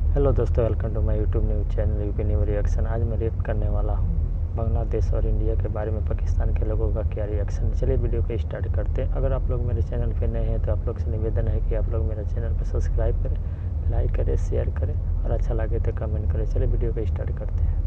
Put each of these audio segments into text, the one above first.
Hello दोस्तों, welcome to my YouTube news channel UP new reaction. आज मैं react करने वाला हूँ बांग्लादेश और इंडिया के बारे में। पाकिस्तान के लोगों का क्या रिएक्शन। चलिए वीडियो को स्टार्ट करते हैं। अगर आप लोग मेरे चैनल पे नए हैं तो आप लोग से निवेदन है कि आप लोग मेरे चैनल पर सब्सक्राइब करें, लाइक करें, शेयर करें और अच्छा लगे तो कमेंट करें। चलिए वीडियो को स्टार्ट करते हैं।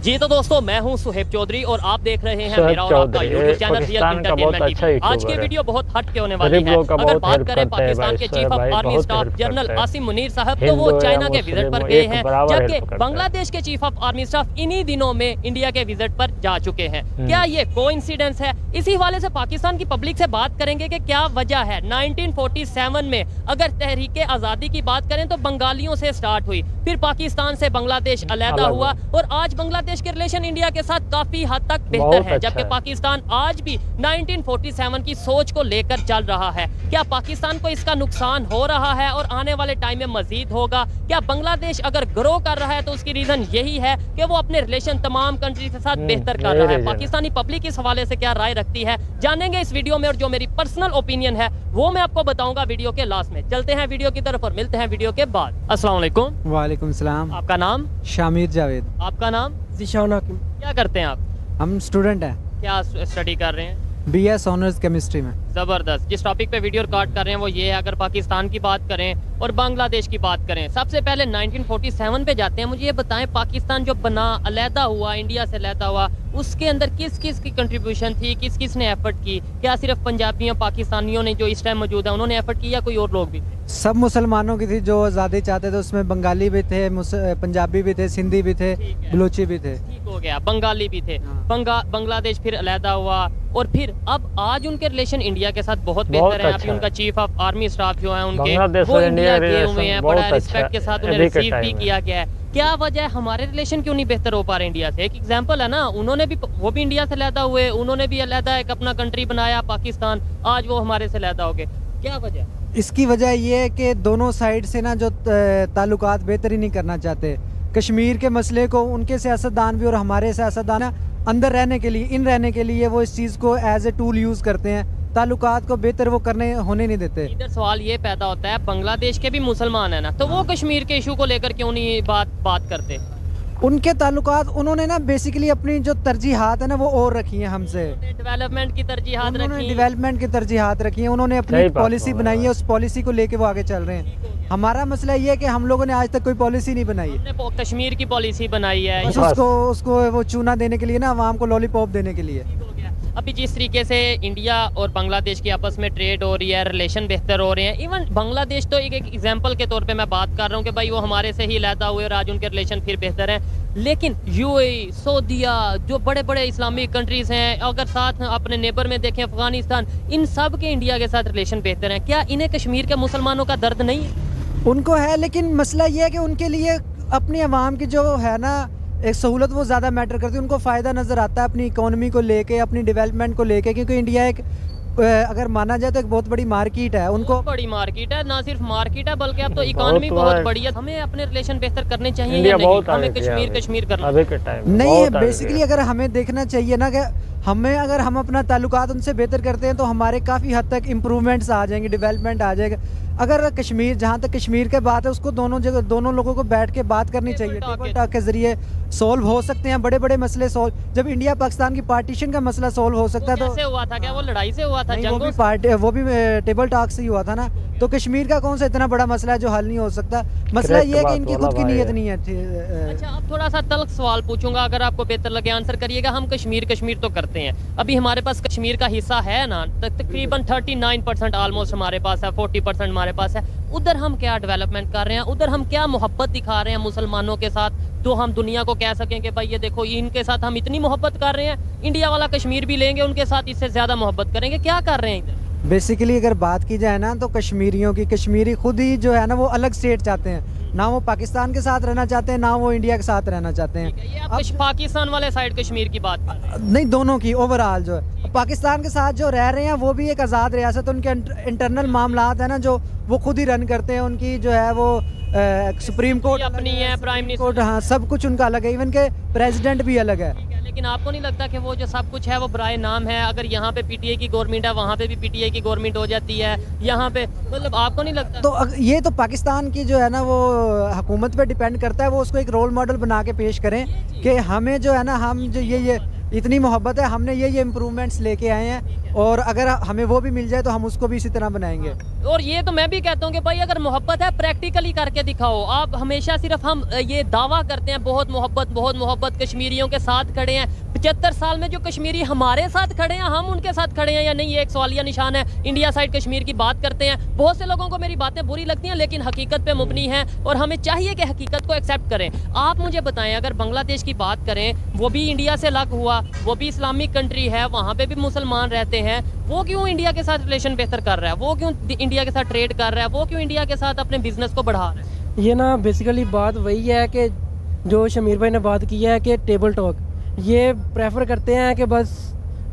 जी तो दोस्तों, मैं हूं सुहेब चौधरी और आप देख रहे हैं मेरा और आपका YouTube channel real entertainment TV. आज की वीडियो बहुत हट के होने वाली है। अगर बात करें पाकिस्तान के chief of army staff general Asim Munir साहब, तो वो चाइना के विजिट पर गए हैं, जबकि बांग्लादेश के चीफ ऑफ आर्मी स्टाफ इन्हीं दिनों में इंडिया के विजिट पर जा चुके हैं। क्या ये कोइंसिडेंस है? इसी हवाले से पाकिस्तान की पब्लिक से बात करेंगे कि क्या वजह है। 1947 में अगर तहरीके आजादी की बात करें तो बंगालियों से स्टार्ट हुई, फिर पाकिस्तान से बांग्लादेश अलहदा हुआ और आज बांग्लादेश के रिलेशन इंडिया के साथ काफी हद तक बेहतर है, जबकि पाकिस्तान आज भी 1947 की सोच को लेकर चल रहा है। क्या पाकिस्तान को इसका नुकसान हो रहा है और आने वाले टाइम में मजीद होगा? क्या बांग्लादेश अगर ग्रो कर रहा है तो उसकी रीजन यही है कि वो अपने रिलेशन तमाम कंट्री के साथ बेहतर कर रहा है? पाकिस्तानी पब्लिक इस हवाले से क्या राय रखती है जानेंगे इस वीडियो में, और जो मेरी पर्सनल ओपिनियन है वो मैं आपको बताऊंगा वीडियो के लास्ट में। चलते हैं वीडियो की तरफ और मिलते हैं वीडियो के बाद। अस्सलाम वालेकुम। वालेकुम सलाम। आपका नाम? शामिर जावेद। आपका नाम? ज़ीशान हाकिम। क्या करते हैं आप? हम स्टूडेंट हैं, क्या स्टडी कर रहे हैं? बीएस ऑनर्स केमिस्ट्री में। जबरदस्त। जिस टॉपिक पे वीडियो रिकॉर्ड कर रहे हैं वो ये है, अगर पाकिस्तान की बात करें और बांग्लादेश की बात करें, सबसे पहले 1947 पे जाते हैं। मुझे ये बताएं, पाकिस्तान जो बना, अलहदा हुआ, इंडिया से अलहदा हुआ, उसके अंदर किस किस की कंट्रीब्यूशन थी, किस किस ने एफर्ट की? क्या सिर्फ पंजाबियों पाकिस्तानियों ने जो इस टाइम मौजूद है उन्होंने एफर्ट की, या कोई और लोग भी थे? सब मुसलमानों की थी जो आज़ादी चाहते थे। उसमें बंगाली भी थे, पंजाबी भी थे, सिंधी भी थे, बलोची भी थे। ठीक हो गया, बंगाली भी थे। हाँ। बांग्लादेश फिर अलहदा हुआ और फिर अब आज उनके रिलेशन इंडिया के साथ बहुत बेहतर है। अभी उनका चीफ ऑफ आर्मी स्टाफ जो है उनके, वो इंडिया गए हुए हैं, बड़ा रिस्पेक्ट के साथ उन्हें रिसीव भी किया गया है। क्या वजह है? हमारे रिलेशन क्यों नहीं बेहतर हो पा रहे इंडिया से? एक एग्जांपल है ना, उन्होंने भी, वो भी इंडिया से अलहदा हुए, उन्होंने भी अलहदा एक अपना कंट्री बनाया पाकिस्तान, आज वो हमारे से अलहदा हो गए। क्या वजह? इसकी वजह ये है कि दोनों साइड से ना जो ताल्लुकात बेहतर ही नहीं करना चाहते। कश्मीर के मसले को उनके सियासतदान भी और हमारे सियासतदान अंदर रहने के लिए, इन रहने के लिए वो इस चीज़ को एज ए टूल यूज़ करते हैं। ताल्लुकात को बेहतर वो होने नहीं देते। इधर सवाल ये पैदा होता है, बांग्लादेश के भी मुसलमान है ना, तो वो कश्मीर के इशू को लेकर क्यों नहीं बात करते? उनके ताल्लुकात, उन्होंने ना बेसिकली अपनी जो तरजीहात है ना वो और रखी हैं हमसे। डेवलपमेंट की तरजीहात रखी, डेवलपमेंट की तरजीहात रखी है, उन्होंने अपनी पॉलिसी बनाई है, उस पॉलिसी को लेके वो आगे चल रहे हैं। हमारा मसला ये है कि हम लोगों ने आज तक कोई पॉलिसी नहीं बनाई है। कश्मीर की पॉलिसी बनाई है, उसको वो चूना देने के लिए ना, आवाम को लॉलीपॉप देने के लिए। अभी जिस तरीके से इंडिया और बांग्लादेश की आपस में ट्रेड हो रही है, रिलेशन बेहतर हो रहे हैं, इवन बांग्लादेश तो एक एग्जांपल के तौर पे मैं बात कर रहा हूँ कि भाई वो हमारे से ही अलहदा हुए और आज उनके रिलेशन फिर बेहतर हैं। लेकिन यूएई, सऊदीया, जो बड़े बड़े इस्लामिक कंट्रीज हैं, अगर साथ अपने नेबर में देखें अफगानिस्तान, इन सब के इंडिया के साथ रिलेशन बेहतर हैं। क्या इन्हें कश्मीर के मुसलमानों का दर्द नहीं है? उनको है, लेकिन मसला ये है कि उनके लिए अपनी आवाम की जो है ना एक सहूलत वो ज़्यादा मैटर करती है। उनको फ़ायदा नज़र आता है अपनी इकोनॉमी को लेके, अपनी डेवलपमेंट को लेके, क्योंकि इंडिया एक, अगर माना जाए तो एक बहुत बड़ी मार्केट है। उनको बड़ी मार्केट है, ना सिर्फ मार्केट है बल्कि अब तो इकोनॉमी बहुत बड़ी है। हमें अपने रिलेशन बेहतर करने चाहिए या नहीं? हमें कश्मीर करना नहीं है। बेसिकली अगर हमें देखना चाहिए ना कि हमें, अगर हम अपना ताल्लुकात उनसे बेहतर करते हैं तो हमारे काफ़ी हद तक इम्प्रूवमेंट्स आ जाएंगे, डेवलपमेंट आ जाएगा। अगर कश्मीर, जहाँ तक कश्मीर के बात है, उसको दोनों जगह, दोनों लोगों को बैठ के बात करनी चाहिए। टेबल टॉक के जरिए सॉल्व हो सकते हैं बड़े बड़े मसले सॉल्व। जब इंडिया पाकिस्तान की पार्टीशन का मसला सॉल्व हो सकता है तो कैसे हुआ था? क्या वो लड़ाई से हुआ था? वो भी टेबल टॉक से ही हुआ था ना। तो कश्मीर का कौन सा इतना बड़ा मसला है जो हल नहीं हो सकता? मसला ये है कि इनकी खुद की नीयत नहीं है। अच्छा, अब थोड़ा सा तल्ख सवाल पूछूंगा, अगर आपको बेहतर लगे आंसर करिएगा। हम कश्मीर तो करते हैं, अभी हमारे पास कश्मीर का हिस्सा है ना, तकरीबन 39% ऑलमोस्ट हमारे पास है, 40% हमारे पास है। उधर हम क्या डेवलपमेंट कर रहे हैं? उधर हम क्या मोहब्बत दिखा रहे हैं मुसलमानों के साथ, तो हम दुनिया को कह सकें कि भाई ये देखो, इनके साथ हम इतनी मोहब्बत कर रहे हैं, इंडिया वाला कश्मीर भी लेंगे उनके साथ, इससे ज्यादा मोहब्बत करेंगे। क्या कर रहे हैं इधर? बेसिकली अगर बात की जाए ना तो कश्मीरियों की, कश्मीरी खुद ही जो है ना वो अलग स्टेट चाहते हैं। ना वो पाकिस्तान के साथ रहना चाहते हैं, ना वो इंडिया के साथ रहना चाहते हैं। ये आप पाकिस्तान वाले साइड कश्मीर की बात कर रहे हैं? नहीं, दोनों की ओवरऑल जो है। पाकिस्तान के साथ जो रह रहे हैं वो भी एक आज़ाद रियासत, उनके इंटरनल मामलात है ना जो वो खुद ही रन करते हैं। उनकी जो है वो सुप्रीम कोर्ट अपनी है, प्राइम मिनिस्टर, हाँ, सब कुछ उनका अलग है, इवन के प्रेसिडेंट भी अलग है। लेकिन आपको नहीं लगता कि वो जो सब कुछ है वो बराए नाम है? अगर यहाँ पे पीटीआई की गवर्नमेंट है, वहाँ पे भी पीटीआई की गवर्नमेंट हो जाती है, यहाँ पे मतलब आपको नहीं लगता? तो ये तो पाकिस्तान की जो है ना वो हुकूमत पे डिपेंड करता है, वो उसको एक रोल मॉडल बना के पेश करें कि हमें जो है ना, हम जो ये इतनी मोहब्बत है, हमने ये इम्प्रूवमेंट्स लेके आए हैं, और अगर हमें वो भी मिल जाए तो हम उसको भी इसी तरह बनाएंगे। और ये तो मैं भी कहता हूँ कि भाई अगर मोहब्बत है प्रैक्टिकली करके दिखाओ। आप हमेशा सिर्फ हम ये दावा करते हैं बहुत मोहब्बत कश्मीरियों के साथ खड़े हैं। 75 साल में जो कश्मीरी हमारे साथ खड़े हैं, हम उनके साथ खड़े हैं या नहीं, ये एक सवालिया निशान है। इंडिया साइड कश्मीर की बात करते हैं, बहुत से लोगों को मेरी बातें बुरी लगती हैं, लेकिन हकीकत पे मुबनी है और हमें चाहिए कि हकीकत को एक्सेप्ट करें। आप मुझे बताएं, अगर बांग्लादेश की बात करें, वो भी इंडिया से अलग हुआ, वो भी इस्लामिक कंट्री है, वहाँ पे भी मुसलमान रहते हैं, वो क्यों इंडिया के साथ रिलेशन बेहतर कर रहा है? वो क्यों इंडिया के साथ ट्रेड कर रहा है? वो क्यों इंडिया के साथ अपने बिजनेस को बढ़ा रहा है? ये ना बेसिकली बात वही है कि जो शमीर भाई ने बात की है कि टेबल टॉक, ये प्रेफर करते हैं कि बस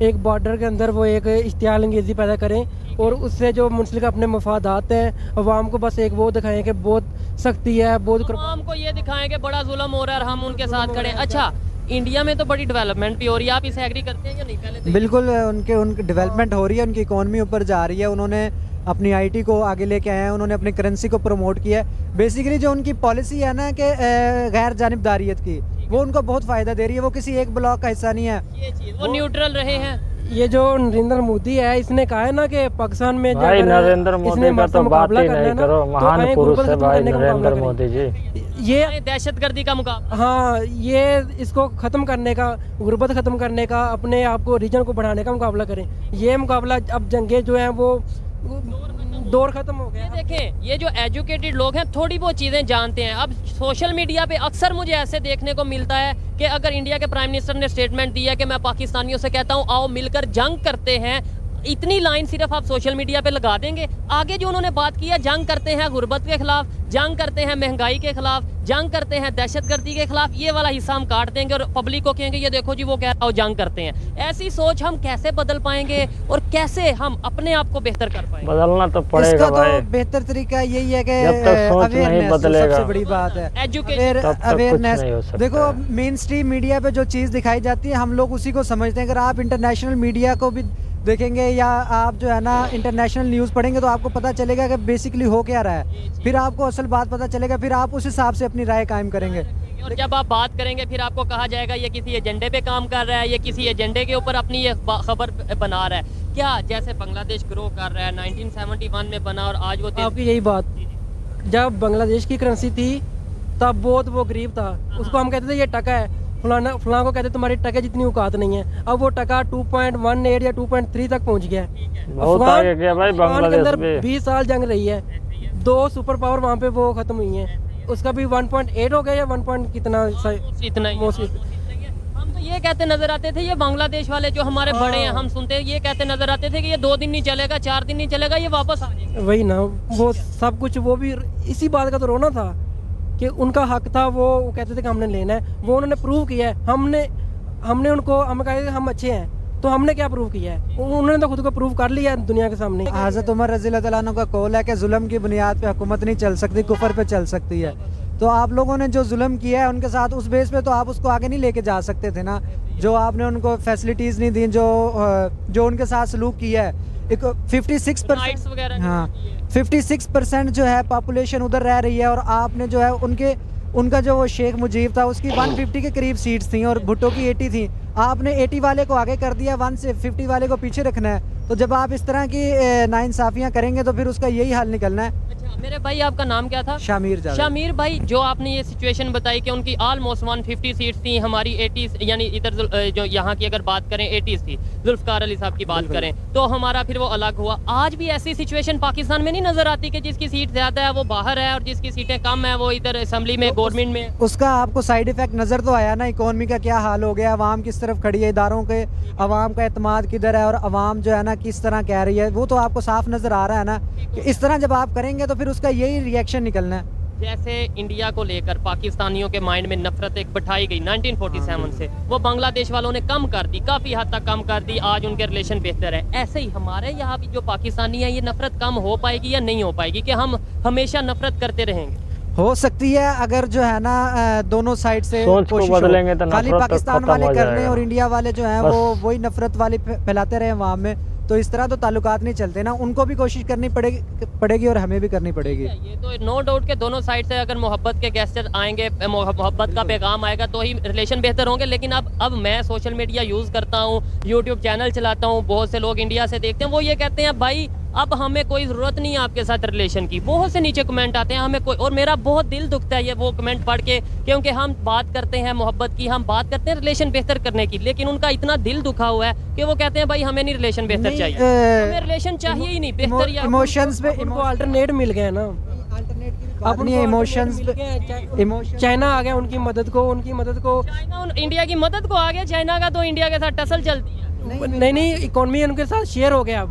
एक बॉर्डर के अंदर वो एक इश्तियाल अंगेज़ी पैदा करें और उससे जो मुंसलिक अपने मफादात हैं अवाम को बस एक वो दिखाएं कि बहुत सख्ती है, बहुत अवाम को ये दिखाएं कि बड़ा जुल्म हो रहा है और हम उनके साथ खड़े हैं। अच्छा, इंडिया में तो बड़ी डेवलपमेंट भी हो रही है, आप इसे एग्री करते हैं या नहीं? पहले बिल्कुल उनकी डेवलपमेंट हो रही है, उनकी इकॉनमी ऊपर जा रही है, उन्होंने अपनी आईटी को आगे लेके आए हैं, उन्होंने अपनी करेंसी को प्रमोट किया है। बेसिकली जो उनकी पॉलिसी है ना कि गैर जानिबदारियत की, वो उनको बहुत फ़ायदा दे रही है। वो किसी एक ब्लॉक का हिस्सा नहीं है, ये चीज़ वो न्यूट्रल रहे हैं। ये जो नरेंद्र मोदी है, इसने कहा है ना कि पाकिस्तान में भाई नरेंद्र मोदी का तो बात ही नहीं करो, महान पुरुष है भाई नरेंद्र मोदी जी। ये दहशतगर्दी का मुकाबला, हाँ, ये इसको ख़त्म करने का, गुर्बत ख़त्म करने का, अपने आप को रीजन को बढ़ाने का मुकाबला करें। ये मुकाबला अब जंगे जो हैं वो दौर खत्म हो गया। देखें, ये जो एजुकेटेड लोग हैं थोड़ी बहुत चीज़ें जानते हैं। अब सोशल मीडिया पे अक्सर मुझे ऐसे देखने को मिलता है कि अगर इंडिया के प्राइम मिनिस्टर ने स्टेटमेंट दिया है कि मैं पाकिस्तानियों से कहता हूँ आओ मिलकर जंग करते हैं, इतनी लाइन सिर्फ आप सोशल मीडिया पे लगा देंगे। आगे जो उन्होंने बात की है, जंग करते हैं गुर्बत के खिलाफ, जंग करते हैं महंगाई के खिलाफ, जंग करते हैं दहशतगर्दी के खिलाफ, ये वाला हिस्सा हम काट देंगे और पब्लिक को कहेंगे ये देखो जी वो कह रहा हो जंग करते हैं। ऐसी सोच हम कैसे बदल पाएंगे और कैसे हम अपने आप को बेहतर कर पाएंगे? बदलना तो पड़ेगा इसका भाई। तो बेहतर तरीका यही है कि जब तक सोच नहीं बदलेगा, सबसे बड़ी बात है एजुकेशन, अवेयरनेस। देखो मेन स्ट्रीम मीडिया पे जो चीज़ दिखाई जाती है हम लोग उसी को समझते हैं। अगर आप इंटरनेशनल मीडिया को भी देखेंगे या आप जो है ना इंटरनेशनल न्यूज़ पढ़ेंगे तो आपको पता चलेगा कि बेसिकली हो क्या रहा है, फिर आपको असल बात पता चलेगा, फिर आप उस हिसाब से अपनी राय कायम करेंगे। और जब आप बात करेंगे फिर आपको कहा जाएगा ये किसी एजेंडे पे काम कर रहा है, ये किसी एजेंडे के ऊपर अपनी ये खबर बना रहा है। क्या जैसे बांग्लादेश ग्रो कर रहा है, 1971 में बना और आज वो आपकी यही बात, जब बांग्लादेश की करेंसी थी तब बहुत वो गरीब था, उसको हम कहते थे ये टका है, फलाना को कहते तुम्हारी टके जितनी औकात नहीं है। अब वो टका 2.18 या 2.3 तक पहुंच गया है। बहुत आगे गया भाई बांग्लादेश में। 20 साल जंग रही है, 2 सुपर पावर वहाँ पे वो खत्म हुई हैं, उसका भी 1.8 हो गया या 1 पॉइंट कितना इतना ही। हम तो ये कहते नजर आते थे, ये बांग्लादेश वाले जो हमारे बड़े हैं, हम सुनते ये कहते नजर आते थे कि ये 2 दिन नहीं चलेगा, 4 दिन नहीं चलेगा, ये वापस आ जाएगा। वही ना, वो सब कुछ वो भी इसी बात का तो रोना था कि उनका हक था, वो कहते थे कि हमने लेना है, वो उन्होंने प्रूव किया है। हमने उनको हमें कहा हम अच्छे हैं, तो हमने क्या प्रूव किया है? उन्होंने तो खुद को प्रूव कर लिया दुनिया के सामने। हज़रत उमर रज़ी अल्लाह तआला अन्हु का कौल है कि जुल्म की बुनियाद पे हुकूमत नहीं चल सकती, कुफर पे चल सकती है। तो आप लोगों ने जो जुल्म किया है उनके साथ, उस बेस पे तो आप उसको आगे नहीं लेके जा सकते थे ना। जो आपने उनको फैसिलिटीज़ नहीं दी, जो उनके साथ सलूक किया है। 56% हाँ 56% जो है पॉपुलेशन उधर रह रही है, और आपने जो है उनका जो वो शेख मुजीब था उसकी 150 के करीब सीट्स थी और भुट्टो की 80 थी। आपने 80 वाले को आगे कर दिया, 150 वाले को पीछे रखना है। तो जब आप इस तरह की नाइंसाफियां करेंगे तो फिर उसका यही हाल निकलना है। अच्छा मेरे भाई, आपका नाम क्या था? शामिर जावेद। शामिर भाई, जो आपने ये सिचुएशन बताई कि उनकी ऑलमोस्ट 150 सीट्स थी, हमारी 80 यानी इधर जो यहाँ की अगर बात करें 80 थी, जुल्फकार अली साहब की बात करें तो हमारा फिर वो अलग हुआ। आज भी ऐसी सिचुएशन पाकिस्तान में नहीं नजर आती कि जिसकी सीट ज्यादा है वो बाहर है और जिसकी सीटें कम है वो इधर असेंबली में गवर्नमेंट में। उसका आपको साइड इफेक्ट नजर तो आया ना, इकोनॉमी का क्या हाल हो गया, अवाम किस तरफ खड़ी है, इदारों के अवाम का एतमाद किधर है और अवाम जो है ना किस तरह कह रही है, वो तो आपको साफ नजर आ रहा है ना। कि इस तरह जब आप करेंगे तो फिर उसका यही रिएक्शन निकलना है। जैसे इंडिया को लेकर पाकिस्तानियों के माइंड में नफरत एक बैठाई गई 1947 से, वो बांग्लादेश वालों ने कम कर दी, काफ़ी हद तक कम कर दी, आज उनके रिलेशन बेहतर है। ऐसे ही हमारे यहाँ भी जो पाकिस्तानी है, ये नफरत कम हो पाएगी या नहीं हो पाएगी, कि हम हमेशा नफरत करते रहेंगे? हो सकती है अगर जो है ना दोनों साइड से सोच को बदलेंगे तो खाली नफरत पाकिस्तान खत्म वाले हो कर रहे हैं जाएगा। और इंडिया वाले जो हैं वो वही नफरत वाली फैलाते रहे वहाँ में, तो इस तरह तो ताल्लुकात नहीं चलते ना। उनको भी कोशिश करनी पड़ेगी और हमें भी करनी पड़ेगी। ये तो नो डाउट के दोनों साइड से अगर मोहब्बत के गेस्चर आएंगे, मोहब्बत का पैगाम आएगा तो ही रिलेशन बेहतर होंगे। लेकिन अब मैं सोशल मीडिया यूज़ करता हूँ, यूट्यूब चैनल चलाता हूँ, बहुत से लोग इंडिया से देखते हैं, वो ये कहते हैं भाई अब हमें कोई ज़रूरत नहीं है आपके साथ रिलेशन की। बहुत से नीचे कमेंट आते हैं हमें कोई, और मेरा बहुत दिल दुखता है ये वो कमेंट पढ़ के, क्योंकि हम बात करते हैं मोहब्बत की, हम बात करते हैं रिलेशन बेहतर करने की, लेकिन उनका इतना दिल दुखा हुआ है कि वो कहते हैं भाई हमें नहीं रिलेशन बेहतर चाहिए, हमें रिलेशन चाहिए ही नहीं बेहतर। इमोशंस पे उनको अल्टरनेट मिल गया ना, अपनी इमोशंस चाइना आ गया उनकी मदद को चाइना इंडिया की मदद को आ गया, चाइना का तो इंडिया के साथ टसल चलती है। नहीं इकोनॉमी उनके साथ शेयर हो गया।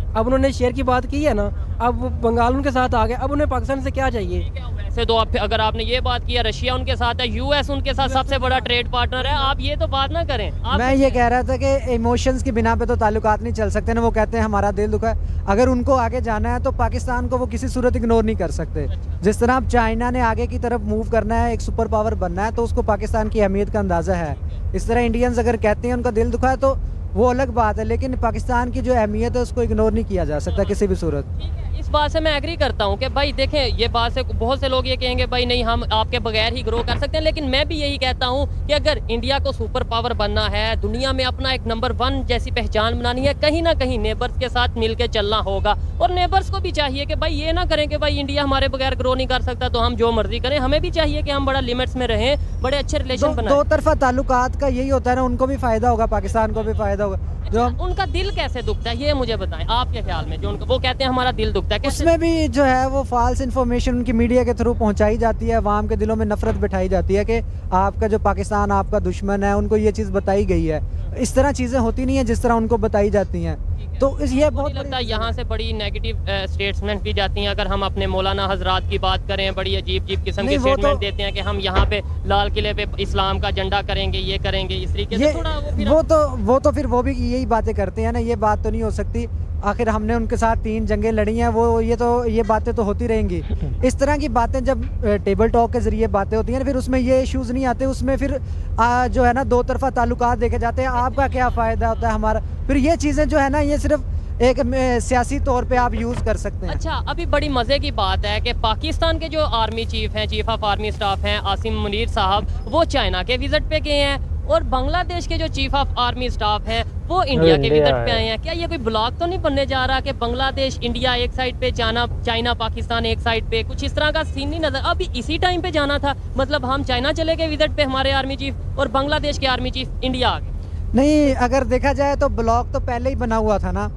अब उन्होंने शेयर की बात की है ना, अब वो बंगाल उनके साथ आ गया, अब उन्हें पाकिस्तान से क्या चाहिए। वैसे तो आप अगर आपने ये बात की है रशिया उनके साथ है, यूएस उनके साथ सबसे बड़ा ट्रेड पार्टनर है, आप ये तो बात ना करें। मैं ये कह रहा था कि इमोशंस की बिना पे तो ताल्लुकात नहीं चल सकते ना। वो कहते हैं हमारा दिल दुखा है, अगर उनको आगे जाना है तो पाकिस्तान को वो किसी सूरत इग्नोर नहीं कर सकते। जिस तरह अब चाइना ने आगे की तरफ मूव करना है, एक सुपर पावर बनना है, तो उसको पाकिस्तान की अहमियत का अंदाज़ा है। इस तरह इंडियंस अगर कहते हैं उनका दिल दुखा है तो वो अलग बात है, लेकिन पाकिस्तान की जो अहमियत है उसको इग्नोर नहीं किया जा सकता किसी भी सूरत। इस बात से मैं एग्री करता हूँ कि भाई देखें, ये बात से बहुत से लोग ये कहेंगे भाई नहीं हम आपके बगैर ही ग्रो कर सकते हैं, लेकिन मैं भी यही कहता हूँ कि अगर इंडिया को सुपर पावर बनना है, दुनिया में अपना एक नंबर 1 जैसी पहचान बनानी है, कहीं ना कहीं नेबर्स के साथ मिलकर चलना होगा। और नेबर्स को भी चाहिए कि भाई ये ना करें कि भाई इंडिया हमारे बगैर ग्रो नहीं कर सकता तो हम जो मर्जी करें, हमें भी चाहिए कि हम बड़ा लिमिट्स में रहें, बड़े अच्छे रिलेशन बनाएं। दो तरफा ताल्लुकात का यही होता है ना, उनको भी फायदा होगा, पाकिस्तान को भी फायदा होगा। जो उनका दिल कैसे दुखता है ये मुझे बताएं आपके ख्याल में, जो वो कहते हैं हमारा दिल दुखता है, उसमें भी जो है वो फॉल्स इन्फॉर्मेशन उनकी मीडिया के थ्रू पहुंचाई जाती है, अवाम के दिलों में नफरत बिठाई जाती है कि आपका जो पाकिस्तान आपका दुश्मन है, उनको ये चीज़ बताई गई है। इस तरह चीज़ें होती नहीं है जिस तरह उनको बताई जाती हैं। तो ये बहुत लगता है यहाँ से बड़ी नेगेटिव स्टेटमेंट भी जाती हैं। अगर हम अपने मौलाना हजरात की बात करें, बड़ी अजीब किस्म के स्टेटमेंट देते हैं कि हम यहाँ पे लाल किले पे इस्लाम का झंडा करेंगे, ये करेंगे, इस तरीके से थोड़ा वो तो फिर वो भी यही बातें करते हैं ना। ये बात तो नहीं हो सकती, आखिर हमने उनके साथ 3 जंगें लड़ी हैं, वो ये बातें तो होती रहेंगी। इस तरह की बातें जब टेबल टॉक के जरिए बातें होती हैं फिर उसमें ये इश्यूज़ नहीं आते, उसमें फिर जो है ना दो तरफा ताल्लुकात देखे जाते हैं, आपका क्या फ़ायदा होता है हमारा। फिर ये चीज़ें जो है ना ये सिर्फ एक सियासी तौर पे आप यूज़ कर सकते हैं। अच्छा, अभी बड़ी मज़े की बात है कि पाकिस्तान के जो आर्मी चीफ हैं, चीफ ऑफ आर्मी स्टाफ हैं आसिम मुनीर साहब, वो चाइना के विजिट पे गए हैं, और बांग्लादेश के जो चीफ ऑफ आर्मी स्टाफ हैं वो इंडिया के विजिट पे आए हैं। क्या ये कोई ब्लॉक तो नहीं बनने जा रहा कि बांग्लादेश इंडिया एक साइड पे, चाइना पाकिस्तान एक साइड पे, कुछ इस तरह का सीन नहीं नजर? अभी इसी टाइम पे जाना था, मतलब हम चाइना चले गए विजिट पे हमारे आर्मी चीफ, और बांग्लादेश के आर्मी चीफ इंडिया आ गए। नहीं, अगर देखा जाए तो ब्लॉक तो पहले ही बना हुआ था ना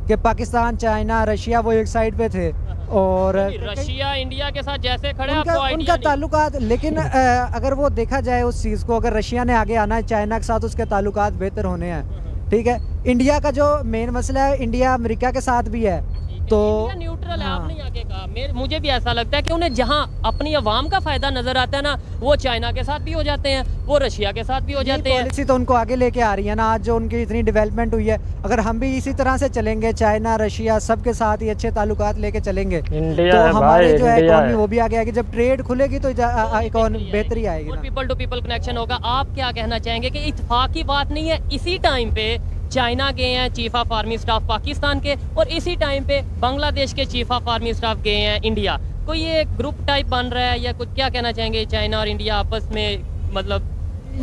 कि पाकिस्तान, चाइना, रशिया वो एक साइड पे थे, और रशिया इंडिया के साथ जैसे खड़े उनका ताल्लुकात। लेकिन अगर वो देखा जाए उस चीज़ को, अगर रशिया ने आगे आना है चाइना के साथ, उसके ताल्लुकात बेहतर होने हैं, ठीक है। इंडिया का जो मेन मसला है, इंडिया अमेरिका के साथ भी है, तो न्यूट्रल है। आपने आगे कहा, मुझे भी ऐसा लगता है कि उन्हें जहां अपनी आवाम का फायदा नजर आता है ना, वो चाइना के साथ भी हो जाते हैं, वो रशिया के साथ भी हो जाते हैं। पॉलिसी तो उनको आगे लेके आ रही है ना, आज जो उनकी इतनी डेवलपमेंट हुई है, अगर हम भी इसी तरह से चलेंगे, चाइना, रशिया सबके साथ ही अच्छे ताल्लुकात लेके चलेंगे, तो हमारी जो है इकोनॉमी वो भी आगे आएगी। जब ट्रेड खुलेगी तो इकोनॉमी बेहतरी आएगी, पीपल टू पीपल कनेक्शन होगा। आप क्या कहना चाहेंगे कि इत्तेफाक की बात नहीं है, इसी टाइम पे चाइना गए हैं chief of army staff Pakistan के, और इसी टाइम पे बांग्लादेश के चीफ ऑफ आर्मी स्टाफ गए हैं इंडिया? कोई ये ग्रुप टाइप बन रहा है या कुछ? क्या कहना चाहेंगे चाइना और इंडिया आपस में? मतलब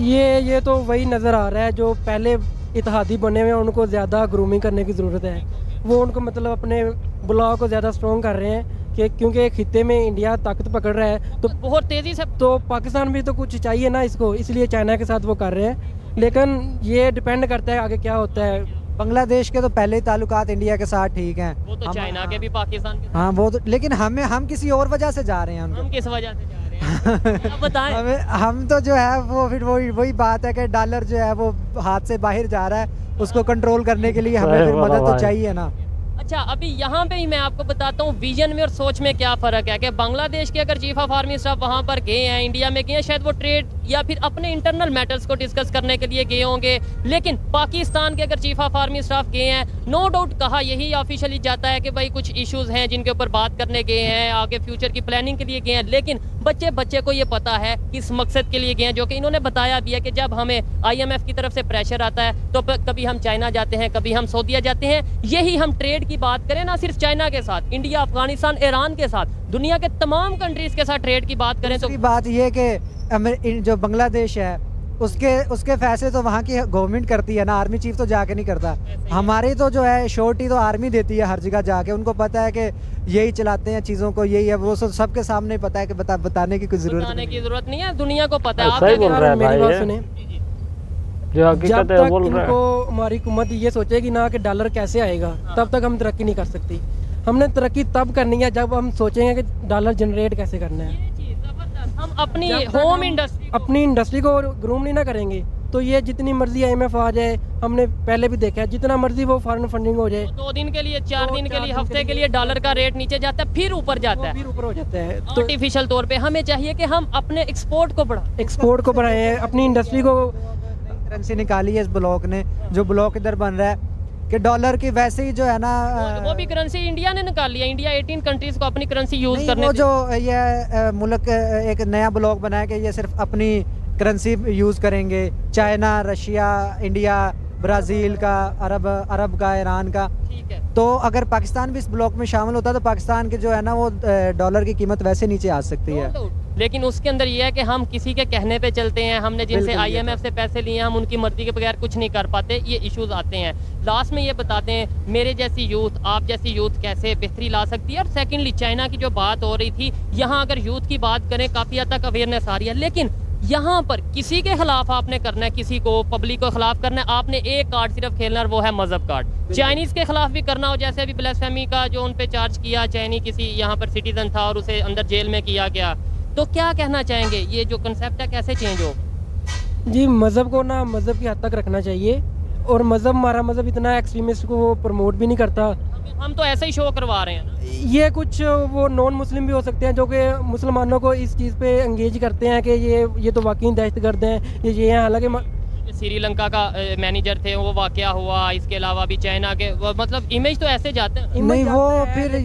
ये तो वही नज़र आ रहा है, जो पहले इत्तेहादी बने हुए हैं उनको ज़्यादा ग्रूमिंग करने की ज़रूरत है। वो उनको मतलब अपने ब्लॉक को ज़्यादा स्ट्रॉन्ग कर रहे हैं कि क्योंकि खित्ते में इंडिया ताकत पकड़ रहा है, तो बहुत तेज़ी से तो पाकिस्तान भी तो कुछ चाहिए ना इसको, इसलिए चाइना के साथ वो कर रहे हैं। लेकिन ये डिपेंड करता है आगे क्या होता है। बांग्लादेश के तो पहले ही ताल्लुकात इंडिया के साथ ठीक हैं, वो तो चाइना के भी पाकिस्तान के। हाँ वो तो, लेकिन हम किसी और वजह से जा रहे हैं उनको। हम किस वजह से जा रहे हैं आप बताएं। हम तो जो है वो फिर वही बात है कि डॉलर जो है वो हाथ से बाहर जा रहा है, उसको कंट्रोल करने के लिए हमें फिर मदद तो चाहिए ना। अच्छा, अभी यहाँ पे ही मैं आपको बताता हूँ विजन में और सोच में क्या फ़र्क है कि बांग्लादेश के अगर चीफ ऑफ आर्मी स्टाफ वहाँ पर गए हैं, इंडिया में गए हैं, शायद वो ट्रेड या फिर अपने इंटरनल मैटर्स को डिस्कस करने के लिए गए होंगे। लेकिन पाकिस्तान के अगर चीफ ऑफ आर्मी स्टाफ गए हैं, नो डाउट कहा यही ऑफिशियली जाता है कि भाई कुछ इश्यूज हैं जिनके ऊपर बात करने गए हैं, आगे फ्यूचर की प्लानिंग के लिए गए हैं। लेकिन बच्चे को ये पता है किस मकसद के लिए गए हैं, जो कि इन्होंने बताया भी है कि जब हमें IMF की तरफ से प्रेशर आता है तो कभी हम चाइना जाते हैं, कभी हम सऊदीया जाते हैं। यही हम ट्रेड की बात करें ना सिर्फ चाइना के साथ, इंडिया, अफगानिस्तान, ईरान के साथ, दुनिया के तमाम कंट्रीज के साथ ट्रेड की बात करें तो बात ये कि जो बांग्लादेश है उसके फैसले तो वहाँ की गवर्नमेंट करती है ना, आर्मी चीफ तो जाके नहीं करता। हमारी तो जो है श्योरिटी तो आर्मी देती है हर जगह जाके, उनको पता है कि यही चलाते हैं चीज़ों को, यही है, वो सबके सामने पता है कि बताने की कोई जरूरत नहीं है, दुनिया को पता है। सही बोल रहा है भाई, जो हकीकत है बोल रहा है। इनको हमारी हुकूमत ये सोचेगी ना कि डॉलर कैसे आएगा, तब तक हम तरक्की नहीं कर सकती। हमने तरक्की तब करनी है जब हम सोचेंगे कि डॉलर जनरेट कैसे करना है। हम अपनी होम इंडस्ट्री, अपनी इंडस्ट्री को ग्रूम नहीं ना करेंगे तो ये जितनी मर्जी IMF आ जाए, हमने पहले भी देखा है, जितना मर्जी वो फॉरेन फंडिंग हो जाए, 2 दिन के लिए, 4 दिन के लिए, हफ्ते के लिए डॉलर का रेट नीचे जाता है, फिर ऊपर जाता है, फिर ऊपर हो जाता है। तो आर्टिफिशियल तौर पे हमें चाहिए कि हम अपने एक्सपोर्ट को बढ़ाएं, अपनी इंडस्ट्री को। करेंसी निकाली है इस ब्लॉक ने, जो ब्लॉक इधर बन रहा है कि डॉलर की वैसे ही जो है ना, वो भी करेंसी इंडिया ने निकाल लिया। इंडिया 18 कंट्रीज को अपनी करेंसी यूज करने, वो जो ये मुल्क एक नया ब्लॉक बनाया कि ये सिर्फ अपनी करेंसी यूज करेंगे, चाइना, रशिया, इंडिया, ब्राजील का, अरब का, ईरान का। ठीक है, तो अगर पाकिस्तान भी इस ब्लॉक में शामिल होता तो पाकिस्तान के जो है ना वो डॉलर की कीमत वैसे नीचे आ सकती है। लेकिन उसके अंदर ये है कि हम किसी के कहने पे चलते हैं, हमने जिनसे IMF से पैसे लिए हम उनकी मर्जी के बगैर कुछ नहीं कर पाते, ये इश्यूज आते हैं। लास्ट में ये बताते हैं मेरे जैसी यूथ, आप जैसी यूथ कैसे बेहतरी ला सकती है। और सेकेंडली चाइना की जो बात हो रही थी, यहाँ अगर यूथ की बात करें काफ़ी हद तक अवेयरनेस आ रही है, लेकिन यहाँ पर किसी के खिलाफ आपने करना है, किसी को पब्लिक को खिलाफ करना है, आपने एक कार्ड सिर्फ खेलना है, वो है मजहब कार्ड। चाइनीज के खिलाफ भी करना हो, जैसे अभी ब्लास्फेमी का जो उन पे चार्ज किया, चाइनी किसी यहाँ पर सिटीजन था और उसे अंदर जेल में किया गया, तो क्या कहना चाहेंगे, ये जो कंसेप्ट है कैसे चेंज हो? जी, मज़हब को ना मज़हब की हद तक रखना चाहिए, और मज़हब, हमारा मज़हब इतना एक्सट्रीमिस्ट को वो प्रमोट भी नहीं करता। हम तो ऐसे ही शो करवा रहे हैं ना। ये कुछ वो नॉन मुस्लिम भी हो सकते हैं जो कि मुसलमानों को इस चीज़ पे एंगेज करते हैं कि ये तो वाकई दहशतगर्द हैं, ये हैं। हालांकि श्रीलंका का मैनेजर थे, वो वाकया हुआ, इसके अलावा भी चाइना के, मतलब इमेज तो ऐसे जाते हैं। नहीं, वो फिर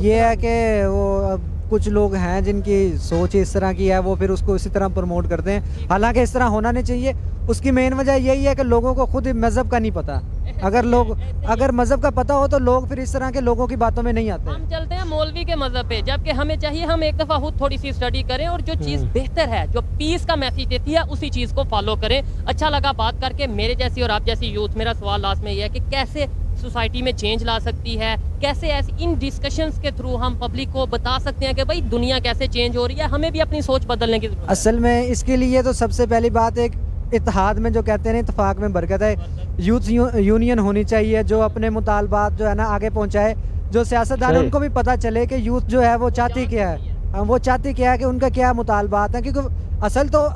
ये है कि वो कुछ लोग हैं जिनकी सोच इस तरह की है, वो फिर उसको इसी तरह प्रमोट करते हैं, हालांकि इस तरह होना नहीं चाहिए। उसकी मेन वजह यही है कि लोगों को खुद मज़हब का नहीं पता। अगर मज़हब का पता हो तो लोग फिर इस तरह के लोगों की बातों में नहीं आते। हम चलते हैं मौलवी के मज़हब पे, जबकि हमें चाहिए हम एक दफ़ा खुद थोड़ी सी स्टडी करें और जो चीज़ बेहतर है, जो पीस का मैसेज देती है, उसी चीज़ को फॉलो करें। अच्छा लगा बात करके मेरे जैसी और आप जैसी यूथ। मेरा सवाल लास्ट में यह है कि कैसे सोसाइटी में चेंज ला सकती है, कैसे ऐसे इन डिस्कशंस के थ्रू हम पब्लिक को बता सकते हैं कि भाई दुनिया कैसे चेंज हो रही है, हमें भी अपनी सोच बदलने की जरूरत है। असल में इसके लिए तो सबसे पहली बात एक इत्तेहाद में, जो कहते हैं ना, इत्तेफाक में बरकत है। यूथ यूनियन होनी चाहिए जो अपने मुतालबात जो है ना आगे पहुंचाए। जो सियासतदान है उनको भी पता चले कि यूथ जो है वो चाहती क्या है, वो चाहती क्या है, कि उनका क्या मुतालबात है, क्योंकि असल तो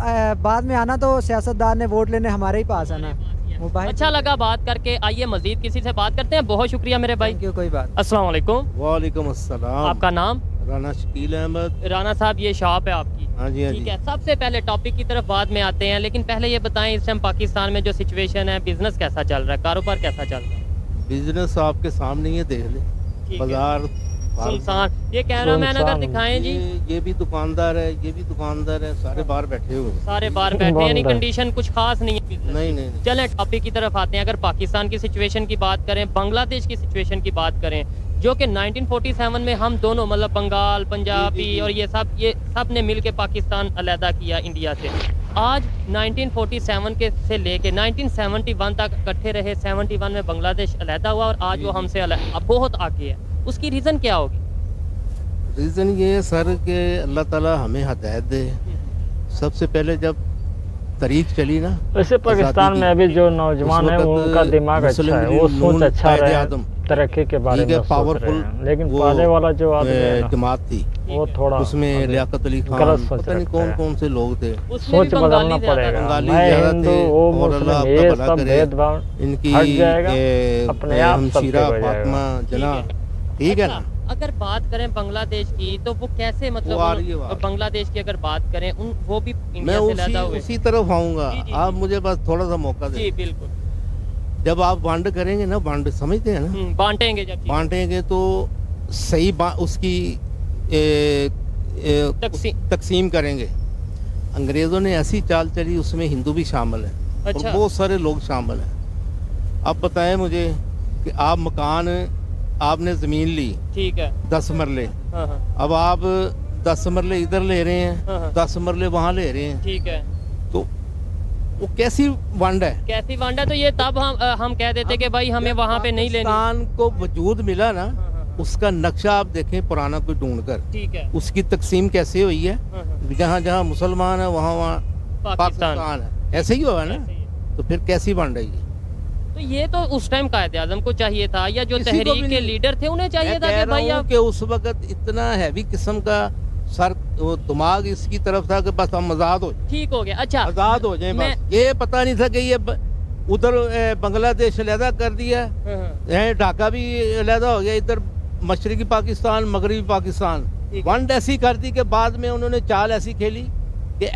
बाद में आना तो सियासतदान ने वोट लेने हमारे ही पास आना। अच्छा लगा बात करके, आइए मजीद किसी से बात करते हैं। बहुत शुक्रिया मेरे भाई। क्यों, कोई बात। अस्सलाम वालेकुम। वालेकुम अस्सलाम। आपका नाम? राना शकील अहमद। राना साहब, ये शॉप है आपकी? हाँ जी, हाँ जी। ठीक है, सबसे पहले टॉपिक की तरफ बाद में आते हैं, लेकिन पहले ये बताएं इस टाइम पाकिस्तान में जो सिचुएशन है, बिजनेस कैसा चल रहा है, कारोबार कैसा चल रहा है? बिजनेस आपके सामने ही देख ले, बाजार सुनसान। ये कैमरामैन अगर दिखाएं जी, ये भी दुकानदार है, ये भी दुकानदार है, सारे बाहर बैठे हुए हैं। सारे बाहर बैठे, यानी कंडीशन कुछ खास नहीं है। नहीं। चलें टॉपिक की तरफ आते हैं। अगर पाकिस्तान की सिचुएशन की बात करें, बांग्लादेश की सिचुएशन की बात करें, जो कि 1947 में हम दोनों, मतलब बंगाल, पंजाबी और ये सब ने मिल के पाकिस्तान अलहदा किया इंडिया से। आज 1947 के से लेके 1971 तक इकट्ठे रहे, 71 में बांग्लादेश अलहदा हुआ और आज वो हमसे अब बहुत आगे है। उसकी रीज़न क्या होगी? रीज़न ये है सर कि अल्लाह ताला हमें हिदायत दे। सबसे पहले जब तरीक चली ना, वैसे पाकिस्तान में अभी जो नौजवान है उनका दिमाग अच्छा है, वो सोच अच्छा रहे, तरक्की के बारे में पावरफुल, लेकिन पहले वाला जो जमात थी वो थोड़ा उसमें लियाकत अली खान, पता नहीं कौन कौन से लोग थे। सोच बदलना पड़ेगा। मैं हिंदू, वो मुस्लिम, ये सब भेदभाव इनकी हट जाएगा, अपने आप सब हमशीरा फातिमा जना, ठीक है ना। अगर बात करें बांग्लादेश की तो वो कैसे वो आ रही है मतलब बात। बांग्लादेश की अगर बात करें वो भी मैं इंडिया से लदा हुए। उसी तरफ आऊंगा। जी, जी, आप जी। मुझे बस थोड़ा सा मौका जी दें। बिल्कुल। जब आप बांड करेंगे ना, बांड समझते हैं ना, बांटेंगे जब बांटेंगे तो सही उसकी तकसीम करेंगे। अंग्रेजों ने ऐसी चाल चली, उसमें हिंदू भी शामिल है अच्छा। और बहुत सारे लोग शामिल हैं। अब बताएं मुझे कि आप मकान, आपने ज़मीन ली ठीक है 10 मरले, हाँ हाँ अब आप 10 मरले इधर ले रहे हाँ, हाँ। हैं, 10 मरले वहाँ ले रहे हैं, ठीक है। तो वो कैसी वंड है? कैसी वांडा तो ये तब हम कह देते कि भाई हमें वहाँ पे नहीं लेनी। पाकिस्तान को वजूद मिला ना, हाँ, हाँ, उसका नक्शा आप देखें पुराना कोई ढूंढ कर, ठीक है। उसकी तकसीम कैसे हुई है। हाँ, हाँ, जहाँ जहाँ मुसलमान है वहाँ वहाँ पाकिस्तान पाकिस्तान है, ऐसे ही हुआ ना। ऐसे ही है। तो फिर कैसी बन रही है? तो ये तो उस टाइम कायदे आजम को चाहिए था, या जो किसी को भी तहरीक के नहीं। लीडर थे उन्हें चाहिए मैं था कह कि रहा भाई हूँ आप कि उस वक्त इतना हैवी किस्म का सर वो दिमाग इसकी तरफ था कि बस हम आजाद हो, ठीक हो गया। अच्छा आजाद हो जाए मैं- बस। ये पता नहीं था कि ये उधर बांग्लादेश अलहदा कर दिया, हाँ, हाँ, ढाका भी अलहदा हो गया, इधर मशरकी पाकिस्तान मगरबी पाकिस्तान। ठीक है। वंड ऐसी कर दी कि बाद में उन्होंने चाल ऐसी खेली कि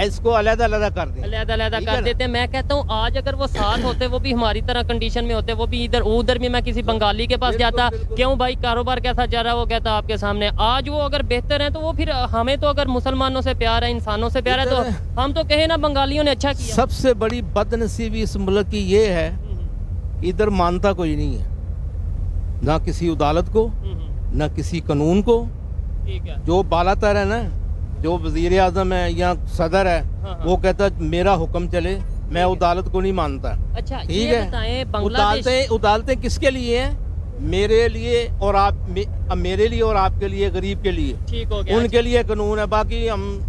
इसको अलहदा अलहदा कर दें। अलग-अलग ठीक है कर ना? देते। मैं कहता हूँ आज अगर वो साथ होते, वो भी हमारी तरह कंडीशन में होते, वो भी इधर उधर भी मैं किसी बंगाली के पास बिल्कुल, जाता, बिल्कुल। क्यों भाई कारोबार कैसा जा रहा है, वो कहता आपके सामने। आज वो अगर बेहतर है तो वो फिर हमें तो अगर मुसलमानों से प्यार है, इंसानों से प्यार है, तो इधर- हम तो कहे ना बंगालियों ने अच्छा किया। सबसे बड़ी बदनसीबी इस मुल्क की ये है, इधर मानता कोई नहीं है, ना किसी अदालत को, ना किसी कानून को। ठीक है। जो बालातर है ना, जो वजीर आजम है या सदर है, हाँ, हाँ। वो कहता है मेरा हुक्म चले, मैं अदालत को नहीं मानता। अच्छा ठीक ये है। बताएं बांग्लादेश अदालतें किसके लिए हैं? मेरे लिए और मेरे लिए और आपके लिए, गरीब के लिए। ठीक हो गया। उनके लिए कानून है, बाकी हम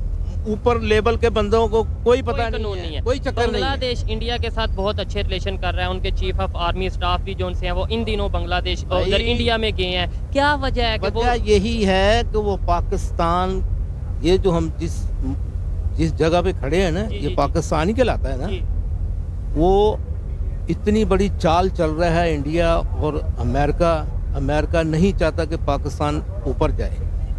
ऊपर लेवल के बंदों को कोई पता कानून नहीं है, है। कोई चक्कर नहीं है। बांग्लादेश इंडिया के साथ बहुत अच्छे रिलेशन कर रहा है। उनके चीफ ऑफ आर्मी स्टाफ भी जो उनसे हैं वो इन दिनों बांग्लादेश और उधर भाई, इंडिया में गए हैं। क्या वजह है कि वो वजह यही है कि वो पाकिस्तान, ये जो हम जिस जगह पे खड़े हैं ना, जी, ये जी, पाकिस्तान ही कहलाता है ना। जी, वो इतनी बड़ी चाल चल रहा है इंडिया और अमेरिका नहीं चाहता कि पाकिस्तान ऊपर जाए।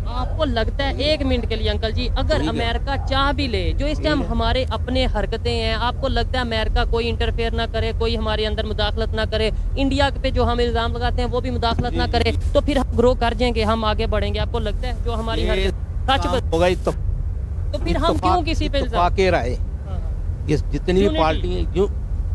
आपको लगता है, एक मिनट के लिए अंकल जी, अगर ठीक है। अमेरिका चाह भी ले, जो इस टाइम हमारे अपने हरकतें हैं, आपको लगता है अमेरिका कोई इंटरफेयर ना करे, कोई हमारे अंदर मुदाखलत ना करे, इंडिया पे जो हम इल्जाम लगाते हैं वो भी मुदाखलत ना करे, तो फिर हम ग्रो कर जाएंगे, हम आगे बढ़ेंगे? आपको लगता है जो हमारी ये हरकत सच बत- होगा तो फिर हम क्यों किसी पे इल्जाम? के राय, हाँ, ये जितनी भी Unity। पार्टी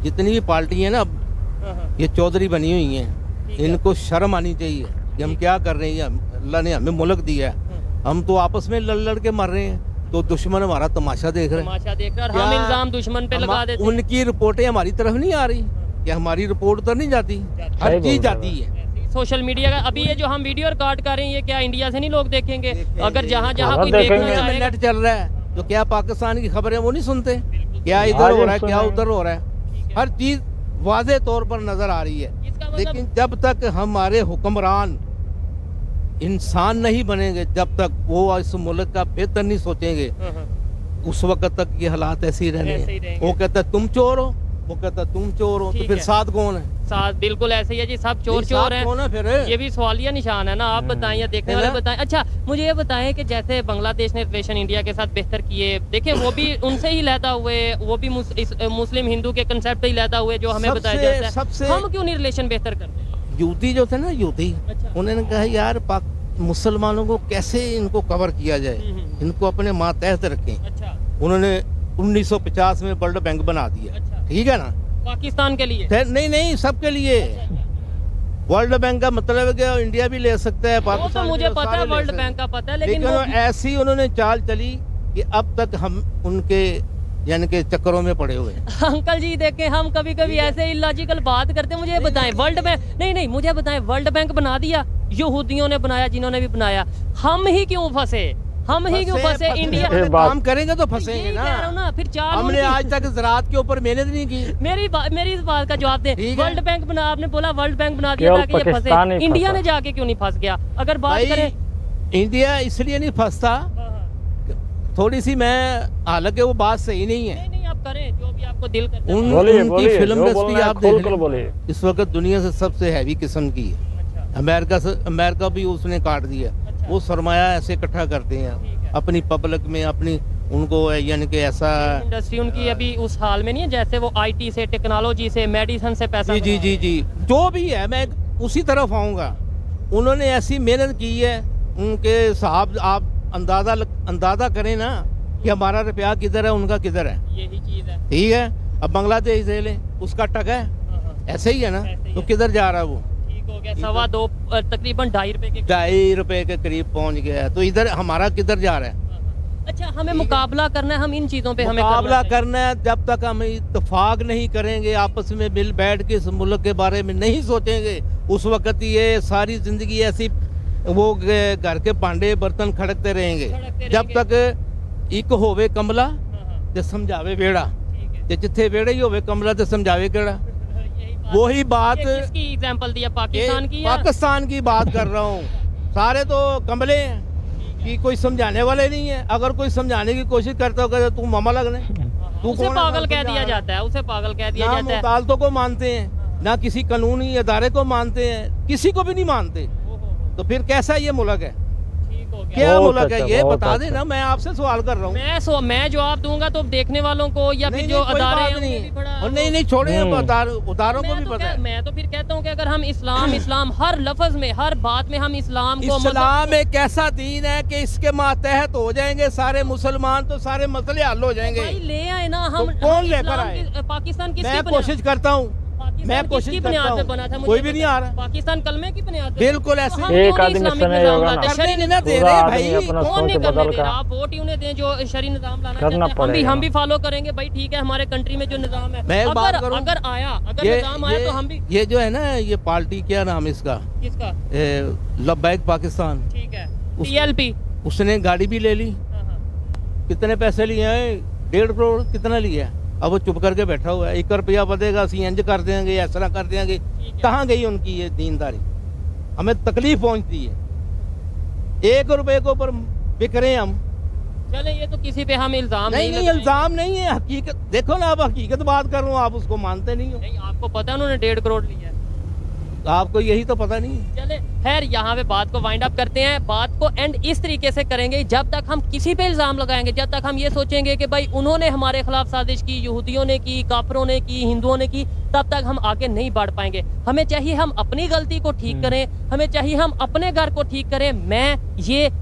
जितनी भी पार्टी है ना, हाँ, हाँ, ये चौधरी बनी हुई हैं, ठीक है। इनको शर्म आनी चाहिए कि हम क्या कर रहे हैं। अल्लाह ने हमें मुल्क दिया है, हम तो आपस में लड़ के मर रहे हैं, तो दुश्मन हमारा तमाशा देख रहे हैं। तमाशा देखकर हम क्या इल्जाम दुश्मन पे लगा देते हैं। उनकी रिपोर्टें हमारी तरफ नहीं आ रही, कि हमारी रिपोर्ट उधर नहीं जाती, जाती। हर सही चीज बोल जाती रहे है। सोशल मीडिया का अभी ये जो हम वीडियो रिकॉर्ड कर रहे हैं, ये क्या इंडिया से नहीं लोग देखेंगे? अगर जहाँ जहाँ हाँ, कोई देखेंगे। देखना दुनिया में चाहेगा, नेट चल रहा है, तो क्या पाकिस्तान की खबरें वो नहीं सुनते? क्या इधर आज हो रहा है, क्या सुने। उधर हो रहा है, हर चीज वाज़े तौर पर नजर आ रही है। इसका मतलब लेकिन जब तक हमारे हुक्मरान इंसान नहीं बनेंगे, जब तक वो इस मुल्क का बेहतर नहीं सोचेंगे, हाँ, हाँ, उस वक्त तक ये हालात ऐसे ही रहने ऐसे ही हैं। रहेंगे। वो कहता है तुम चोर हो, वो कहता है तुम चोर हो, तो ठीक फिर है। साथ कौन है? साथ बिल्कुल ऐसे ही है जी, सब चोर नहीं, चोर साथ हैं। कौन है फिर? ये भी सवालिया निशान है ना। आप बताएं या देखने है वाले ना? बताएं। अच्छा मुझे ये बताएं कि जैसे बांग्लादेश ने रिलेशन इंडिया के साथ बेहतर किए, देखें वो भी उनसे ही लहदा हुए, वो भी मुस्लिम हिंदू के कंसेप्ट ही लहदा हुए जो हमें बताया जाता है। सबसे हम क्यों नहीं रिलेशन बेहतर करते? यूती जो थे ना, यूती, अच्छा। उन्होंने कहा यार मुसलमानों को कैसे इनको कवर किया जाए, इनको अपने मातहत रखें। अच्छा उन्होंने 1950 में वर्ल्ड बैंक बना दिया, अच्छा। ठीक है ना। पाकिस्तान के लिए? नहीं, सबके लिए। वर्ल्ड बैंक का मतलब है कि इंडिया भी ले सकता है, वो तो पाकिस्तान मुझे भी, पता सारे है, ले वर्ल्ड सकते हैं। बैंक का पता है, लेकिन लेकिन ऐसी उन्होंने चाल चली कि अब तक हम उनके यानी कि चक्करों में पड़े हुए हैं। अंकल जी देखें, हम कभी कभी ऐसे इलॉजिकल बात करते हैं। मुझे ये बताएं, वर्ल्ड बैंक नहीं, मुझे बताएं, वर्ल्ड बैंक बना दिया, यहूदियों ने बनाया, जिन्होंने भी बनाया, हम ही क्यों फंसे? हम ही क्यों फंसे? इंडिया ये बात- काम करेंगे तो फंसेंगे यही ना। कह रहा हूं ना, फिर चाल हमने उनकी- आज तक ज़राअत के ऊपर मेहनत नहीं की। मेरी इस बात का जवाब दें। ठीक है। वर्ल्ड बैंक बना, आपने बोला वर्ल्ड बैंक बना दिया केवल ताकि ये पाकिस्तान फंसे, ही इंडिया फंसा। ने जाके क्यों नहीं फंस गया? अगर बात भाई, करें इंडिया इसलिए नहीं फंसता, थोड़ी सी मैं, हालांकि वो बात सही नहीं है। नहीं आप करें जो भी आपको दिल करता है। बोलिए उनकी बोलिए, फिल्म जो इंडस्ट्री बोलना है आप खोल देख कर लें, बोलिए। इस वक्त दुनिया से सबसे हैवी किस्म की है। अच्छा, अमेरिका भी उसने काट दिया। अच्छा। वो सरमाया ऐसे इकट्ठा करते ठीक हैं है। अपनी पब्लिक में, अपनी उनको यानी कि ऐसा। इंडस्ट्री उनकी अभी उस हाल में नहीं है जैसे वो आईटी से, टेक्नोलॉजी से, मेडिसिन से पैसा जी जी कमा जी रहे हैं। जी जो भी है मैं उसी तरफ आऊँगा। उन्होंने ऐसी मेहनत की है, उनके साहब आप अंदाजा करें ना कि हमारा रुपया किधर है, उनका किधर है। यही चीज है। ठीक है, अब बांग्लादेश ले लें, उसका टक है, हाँ, हाँ। ऐसे ही है ना, ऐसे ही तो है। किधर जा रहा है वो? ठीक हो गया, 2.25 तकरीबन 2.5 रुपए के। 2.5 रुपए के करीब पहुंच गया है, तो इधर हमारा किधर जा रहा है? अच्छा, हमें मुकाबला करना है, हम इन चीजों पे हमें मुकाबला चाहिए। करना है। जब तक हम इत्तेफाक नहीं करेंगे, आपस में मिल बैठ के इस मुल्क के बारे में नहीं सोचेंगे, उस वक्त ये सारी जिंदगी ऐसी वो घर के भांडे बर्तन खड़कते रहेंगे। खड़कते जब तक एक होवे कमला हाँ, हाँ, ते समझावे बेड़ा, ठीक है। ते जिथे बेड़ा ही होवे कमला ते समझावे केड़ा। यही बात वही है। बात ये किसकी एग्जांपल दिया, पाकिस्तान की या? पाकिस्तान की बात कर रहा हूँ। सारे तो कमले हैं कि कोई समझाने वाले नहीं है। अगर कोई समझाने की कोशिश करता होगा तो तू मामा लगने, तू उसे कौन है पागल कह समझा दिया रहा? जाता है, उसे पागल कह दिया ना जाता है। मुतालतों को मानते हैं, ना किसी कानूनी अदारे को मानते हैं, किसी को भी नहीं मानते। तो फिर कैसा ये मुल्क है? ठीक हो गया। क्या बहुत मुल्क है अच्छा, ये? बहुत बता अच्छा। देना, मैं आपसे सवाल कर रहा हूँ। मैं जवाब दूंगा तो देखने वालों को या फिर जो कोई अदारे हैं बात उन्हें नहीं। भी बड़ा और नहीं छोड़े, उदारों को मैं भी तो पता है। मैं तो फिर कहता हूँ कि अगर हम इस्लाम हर लफ्ज में, हर बात में हम इस्लाम को इस्लाम एक ऐसा दीन है कि इसके मातहत हो जाएंगे सारे मुसलमान, तो सारे मसले हल हो जाएंगे। भाई ले आए ना हम। तो कौन हम लेकर इस्लाम आए? पाकिस्तान किसकी मैं बुनियाद- कोशिश करता हूँ, पाकिस्तान मैं किसकी कोशिश बुनियाद करता पे हूँ। बना था? मुझे कोई भी नहीं आ रहा। पाकिस्तान कलमे की बुनियाद पे? बिल्कुल ऐसे। तो हम एक क्यों नहीं आदमी इस्लामिक सुने निज़ाम होगा लाते? ना। शरीय करने नहीं दे पूरा रहे आदमी भाई। अपना कौन सोच नहीं करने बदल दे रहा? का आप वोट ही उन्हें दें जो शरीय निज़ाम लाना करना चाहते हैं। पड़ेगा हम भी ना। फॉलो करेंगे भाई, ठीक है, हमारे कंट्री में जो निज़ाम है। मैं बात करूं, अगर निज़ाम आया तो हम भी। ये जो है ना, ये पार्टी क्या नाम इसका, किसका? लब्बैक पाकिस्तान, ठीक है, उस- TLP। उसने गाड़ी भी ले ली। हाँ, हाँ। कितने पैसे लिए हैं? 1.5 करोड़ कितना लिया है? अब वो चुप करके बैठा हुआ है। 1 रुपया बदेगा, इंज कर देंगे, ऐसा कर देंगे। ठीक है। कहाँ गई उनकी ये दीनदारी? हमें तकलीफ पहुंचती है। 1 रुपए के ऊपर बिक रहे हैं हम। चले, ये तो किसी पे हम इल्जाम नहीं लगाएंगे। इल्जाम नहीं है, हकीकत देखो ना। अब हकीकत बात कर रहा हूँ, आप उसको मानते नहीं हो। नहीं, आपको पता है उन्होंने 1.5 करोड़ लिया है। आपको यही तो पता नहीं है। चले, खैर यहाँ पे बात को वाइंड अप करते हैं। बात को एंड इस तरीके से करेंगे, जब तक हम किसी पे इल्जाम लगाएंगे, जब तक हम ये सोचेंगे कि भाई उन्होंने हमारे खिलाफ साजिश की, यहूदियों ने की, काफरों ने की, हिंदुओं ने की, तब तक हम आगे नहीं बढ़ पाएंगे। हमें चाहिए हम अपनी गलती को ठीक करें, हमें चाहिए हम अपने घर को ठीक करें।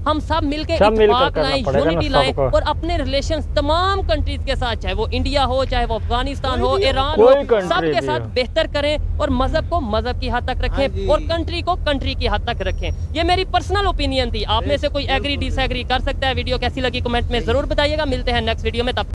हम सब मिलके इत्तेफाक लाएं, यूनिटी लाएं और अपने रिलेशन तमाम कंट्रीज के साथ, चाहे वो इंडिया हो, चाहे वो अफगानिस्तान हो, ईरान हो, सबके साथ बेहतर करें और मजहब को मजहब की हद तक रखें और कंट्री को कंट्री की हद तक रखें। ये मेरी पर्सनल ओपिनियन थी। आप में से कोई एग्री डिसएग्री कर सकता है। वीडियो कैसी लगी कमेंट में जरूर बताइएगा। मिलते हैं नेक्स्ट वीडियो में, तब